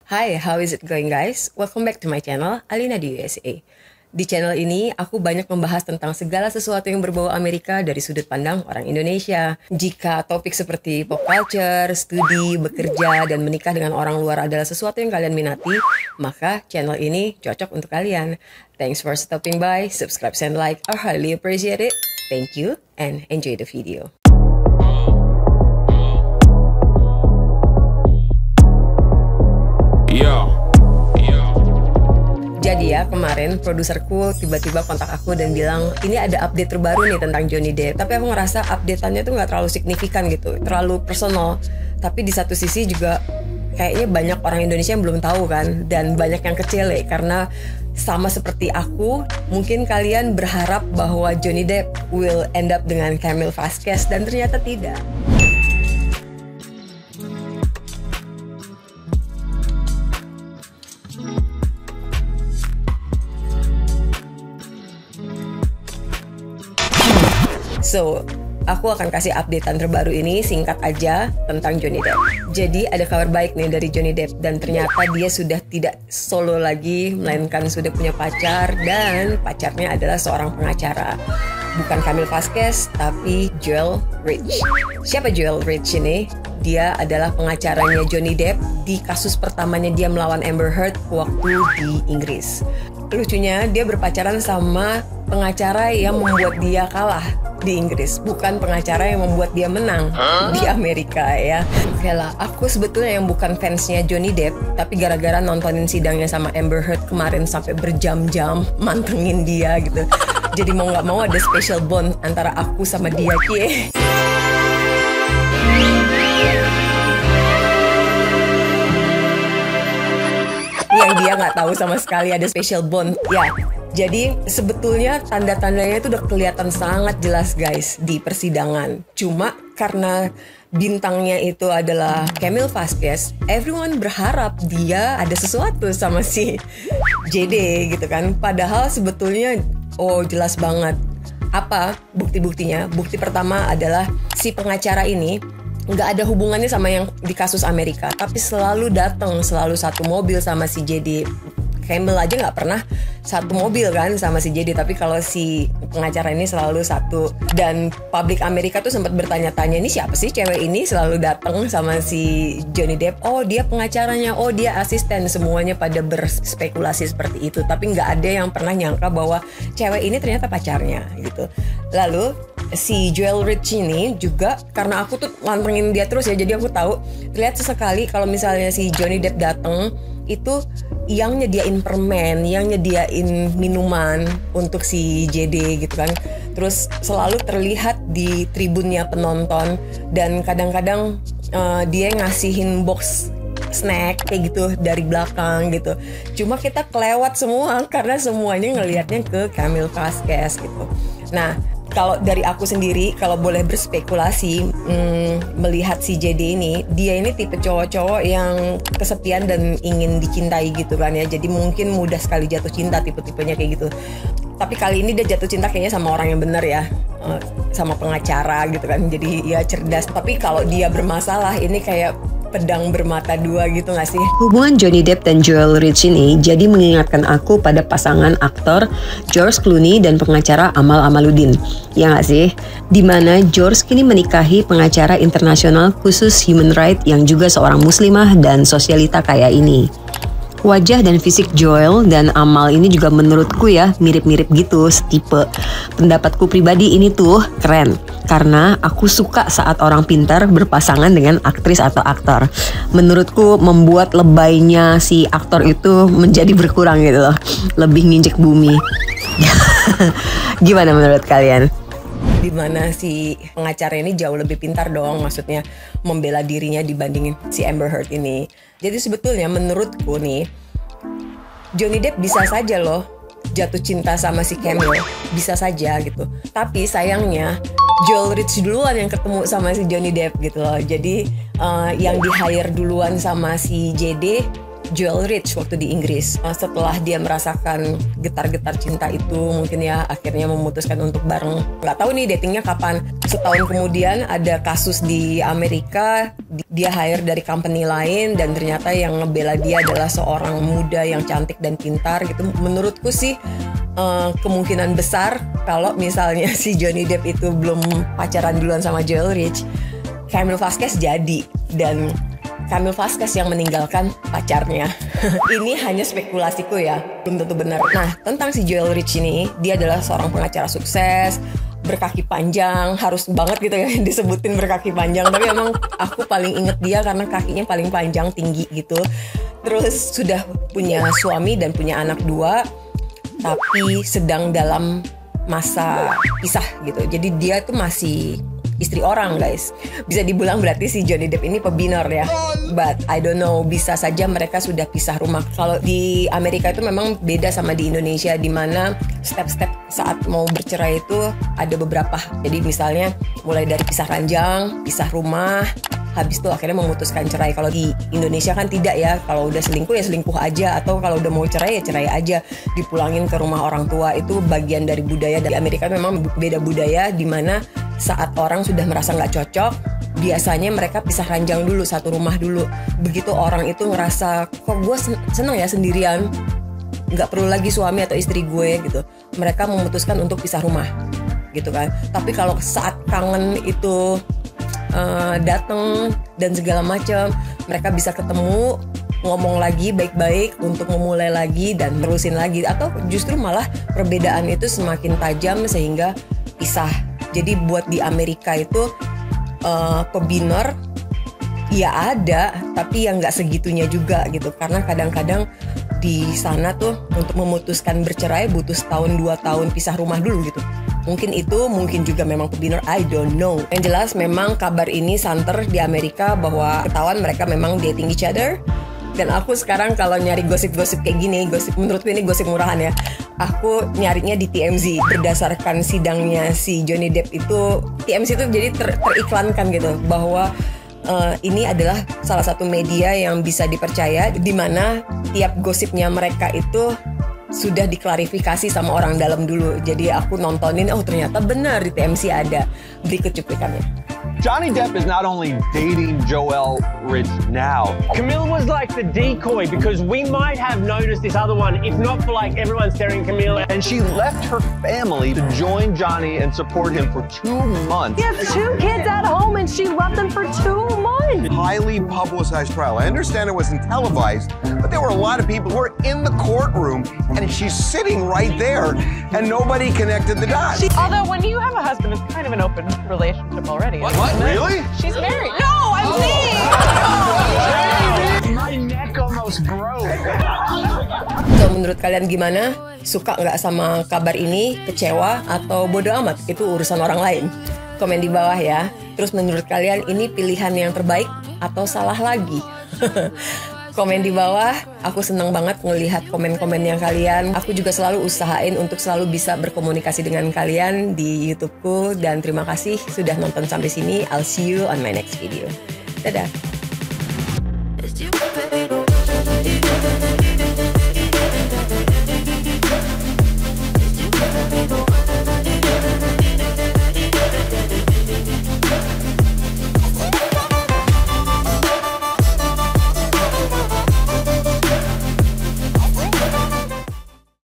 Hi, how is it going guys? Welcome back to my channel, Alina di USA. Di channel ini, aku banyak membahas tentang segala sesuatu yang berbau Amerika dari sudut pandang orang Indonesia. Jika topik seperti pop culture, studi, bekerja, dan menikah dengan orang luar adalah sesuatu yang kalian minati, maka channel ini cocok untuk kalian. Thanks for stopping by, subscribe and like, I highly appreciate it. Thank you, and enjoy the video. Jadi ya, kemarin produserku tiba-tiba kontak aku dan bilang, ini ada update terbaru nih tentang Johnny Depp. Tapi aku ngerasa update-annya tuh nggak terlalu signifikan gitu, terlalu personal. Tapi di satu sisi juga kayaknya banyak orang Indonesia yang belum tahu kan, dan banyak yang kecele karena sama seperti aku, mungkin kalian berharap bahwa Johnny Depp will end up dengan Camille Vasquez, dan ternyata tidak. So, aku akan kasih updatean terbaru ini singkat aja tentang Johnny Depp. Jadi ada kabar baik nih dari Johnny Depp, dan ternyata dia sudah tidak solo lagi, melainkan sudah punya pacar, dan pacarnya adalah seorang pengacara. Bukan Camille Vasquez, tapi Joel Rich. Siapa Joel Rich ini? Dia adalah pengacaranya Johnny Depp di kasus pertamanya dia melawan Amber Heard waktu di Inggris. Lucunya, dia berpacaran sama pengacara yang membuat dia kalah di Inggris, bukan pengacara yang membuat dia menang di Amerika ya. Oke lah, aku sebetulnya yang bukan fansnya Johnny Depp, tapi gara-gara nontonin sidangnya sama Amber Heard kemarin sampai berjam-jam mantengin dia gitu. Jadi mau nggak mau ada special bond antara aku sama dia, kie. Yang dia nggak tahu sama sekali ada special bond ya. Jadi sebetulnya tanda-tandanya itu udah kelihatan sangat jelas guys di persidangan. Cuma karena bintangnya itu adalah Camille Vasquez, everyone berharap dia ada sesuatu sama si JD gitu kan. Padahal sebetulnya jelas banget. Apa bukti-buktinya? Bukti pertama adalah si pengacara ini nggak ada hubungannya sama yang di kasus Amerika, tapi selalu datang, selalu satu mobil sama si JD. Camille aja nggak pernah satu mobil kan sama si JD, tapi kalau si pengacara ini selalu satu. Dan publik Amerika tuh sempat bertanya-tanya, ini siapa sih cewek ini selalu datang sama si Johnny Depp? Oh dia pengacaranya, oh dia asisten. Semuanya pada berspekulasi seperti itu, tapi nggak ada yang pernah nyangka bahwa cewek ini ternyata pacarnya gitu. Lalu si Joel Rich ini juga, karena aku tuh mantengin dia terus ya, jadi aku tahu terlihat sesekali kalau misalnya si Johnny Depp datang itu yang nyediain permen, yang nyediain minuman untuk si JD gitu kan. Terus selalu terlihat di tribunnya penonton, dan kadang-kadang dia ngasihin box snack kayak gitu dari belakang gitu. Cuma kita kelewat semua karena semuanya ngelihatnya ke Camille Vasquez gitu. Nah, kalau dari aku sendiri, kalau boleh berspekulasi, melihat si JD ini, dia ini tipe cowok-cowok yang kesepian dan ingin dicintai gitu kan ya. Jadi mungkin mudah sekali jatuh cinta, tipe-tipenya kayak gitu. Tapi kali ini dia jatuh cinta kayaknya sama orang yang benar ya, sama pengacara gitu kan. Jadi ya cerdas. Tapi kalau dia bermasalah, ini kayak pedang bermata dua gitu gak sih? Hubungan Johnny Depp dan Joel Rich ini jadi mengingatkan aku pada pasangan aktor George Clooney dan pengacara Amal Amaluddin. Ya gak sih? Dimana George kini menikahi pengacara internasional khusus human rights yang juga seorang muslimah dan sosialita kaya ini. Wajah dan fisik Joel dan Amal ini juga menurutku ya mirip-mirip gitu, setipe. Pendapatku pribadi ini tuh keren, karena aku suka saat orang pintar berpasangan dengan aktris atau aktor. Menurutku membuat lebaynya si aktor itu menjadi berkurang gitu loh, lebih nginjek bumi. Gimana menurut kalian? Dimana si pengacara ini jauh lebih pintar dong, maksudnya membela dirinya dibandingin si Amber Heard ini. Jadi sebetulnya menurutku nih, Johnny Depp bisa saja loh jatuh cinta sama si Camille, bisa saja gitu. Tapi sayangnya Joel Rich duluan yang ketemu sama si Johnny Depp gitu loh. Jadi yang di hire duluan sama si JD Joel Rich waktu di Inggris. Setelah dia merasakan getar-getar cinta itu, mungkin ya akhirnya memutuskan untuk bareng. Nggak tahu nih datingnya kapan. Setahun kemudian ada kasus di Amerika, dia hire dari company lain dan ternyata yang ngebela dia adalah seorang muda yang cantik dan pintar gitu. Menurutku sih kemungkinan besar kalau misalnya si Johnny Depp itu belum pacaran duluan sama Joel Rich, Camille Vasquez jadi, dan Camille Vasquez yang meninggalkan pacarnya. Ini hanya spekulasiku ya, belum tentu benar. Nah, tentang si Joel Rich ini, dia adalah seorang pengacara sukses, berkaki panjang, harus banget gitu ya disebutin berkaki panjang. Tapi emang aku paling inget dia karena kakinya paling panjang, tinggi gitu. Terus sudah punya suami dan punya anak 2, tapi sedang dalam masa pisah gitu. Jadi dia tuh masih istri orang, guys. Bisa dibilang berarti si Johnny Depp ini pebinor ya. But I don't know, bisa saja mereka sudah pisah rumah. Kalau di Amerika itu memang beda sama di Indonesia, di mana step-step saat mau bercerai itu ada beberapa. Jadi misalnya mulai dari pisah ranjang, pisah rumah, habis itu akhirnya memutuskan cerai. Kalau di Indonesia kan tidak ya. Kalau udah selingkuh ya selingkuh aja, atau kalau udah mau cerai ya cerai aja, dipulangin ke rumah orang tua. Itu bagian dari budaya. Di Amerika memang beda budaya, di mana saat orang sudah merasa nggak cocok, biasanya mereka pisah ranjang dulu, satu rumah dulu. Begitu orang itu ngerasa, kok gue seneng ya sendirian, nggak perlu lagi suami atau istri gue gitu, mereka memutuskan untuk pisah rumah gitu kan. Tapi kalau saat kangen itu datang dan segala macam, mereka bisa ketemu, ngomong lagi baik-baik untuk memulai lagi dan terusin lagi. Atau justru malah perbedaan itu semakin tajam sehingga pisah. Jadi buat di Amerika itu pebinor ya ada, tapi yang nggak segitunya juga gitu. Karena kadang-kadang di sana tuh untuk memutuskan bercerai butuh setahun 2 tahun pisah rumah dulu gitu. Mungkin itu, mungkin juga memang pebinor, I don't know. Yang jelas memang kabar ini santer di Amerika bahwa ketahuan mereka memang dating each other. Dan aku sekarang kalau nyari gosip-gosip kayak gini, menurutku ini gosip murahan ya, aku nyarinya di TMZ. Berdasarkan sidangnya si Johnny Depp itu, TMZ itu jadi teriklankan gitu, bahwa ini adalah salah satu media yang bisa dipercaya, di mana tiap gosipnya mereka itu sudah diklarifikasi sama orang dalam dulu. Jadi aku nontonin, oh ternyata benar di TMZ ada. Berikut cuplikannya. Johnny Depp is not only dating Joel Rich now. Camille was like the decoy because we might have noticed this other one if not for like everyone staring at Camille. And she left her family to join Johnny and support him for 2 months. He has 2 kids at home and she left them for 2 months. Highly publicized trial. I understand it wasn't televised, but there were a lot of people who were in the courtroom and she's sitting right there and nobody connected the dots. Although when you have a husband, it's kind of an open relationship already. What? Really? She's married. No, I'm saying. My neck almost broke. So menurut kalian gimana? Suka nggak sama kabar ini? Kecewa atau bodo amat? Itu urusan orang lain. Komen di bawah ya. Terus menurut kalian ini pilihan yang terbaik atau salah lagi? Komen di bawah. Aku senang banget ngelihat komen-komennya kalian. Aku juga selalu usahain untuk selalu bisa berkomunikasi dengan kalian di YouTubeku. Dan terima kasih sudah nonton sampai sini. I'll see you on my next video. Dadah.